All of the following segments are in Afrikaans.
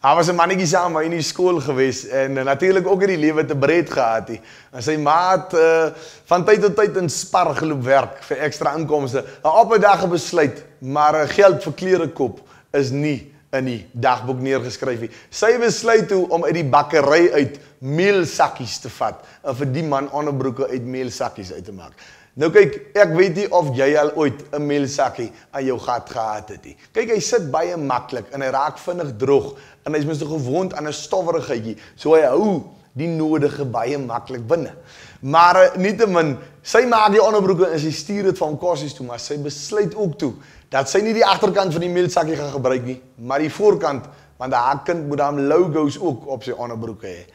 Hij was een mannetjie saam met my in die skool geweest en natuurlijk ook in die lewe te breed gehad. En sy maat van tyd tot tyd in Spar geloop werk vir extra inkomste. En op 'n dag besluit, maar geld vir klere koop is nie in die dagboek neergeskryf nie. Sy besluit toe om uit die bakkery uit meelsakkies te vat en vir die man onderbroeke uit meelsakkies uit te maak. Nou kyk, ek weet nie of jy al ooit 'n meelsakkie aan jou gat gehad het nie. Kyk, hy sit baie maklik en hy raak vinnig droog en hy's mos gewoond aan 'n stowwerigheidjie, so hy hou die nodige baie maklik binne. Maar nietemin, sy maak die onderbroeke en sy stuur dit van kosies toe, maar sy besluit ook toe dat sy nie die agterkant van die meelsakkie gaan gebruik nie, maar die voorkant, want haar kind moet dan logos ook op sy onderbroeke hê.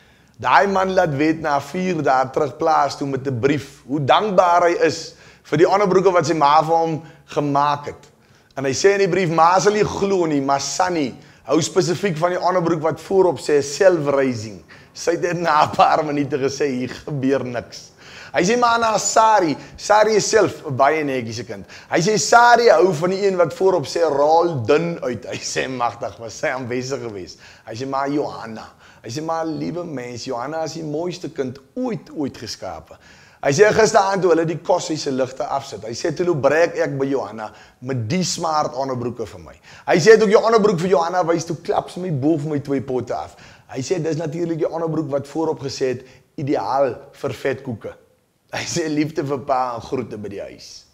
Daai man laat weet na 4 dae terug plaas toe met 'n brief, hoe dankbaar hy is vir die onderbroeke wat sy ma vir hom gemaak het. En hy sê in die brief, ma sal nie glo nie, maar Sunny hou spesifiek van die onderbroek wat voorop sê self-raising. Sy het dit na 'n paar minute gesê, hier gebeur niks. Hy sê maar na Sari is self 'n baie netjiese kind. Hy sê Sari hou van die een wat voorop sê rol dun uit. Hy sê magtig, was sy aanwesig geweest. Hy sê maar Johanna. Hy sê maar liewe mens, Johanna is die mooiste kind ooit geskape. Hy sê gisteraand toe hulle die Kossie se ligte afsit. Hy sê toe breek ek by Johanna met die smart onderbroeke vir my. Hy sê toe die onderbroek vir Johanna wys toe klap sy my bo vir my 2 potte af. Hy sê dis natuurlik die onderbroek wat voorop gesê het ideaal vir vetkoeke. Hy sê liefde vir pa en groete by die huis.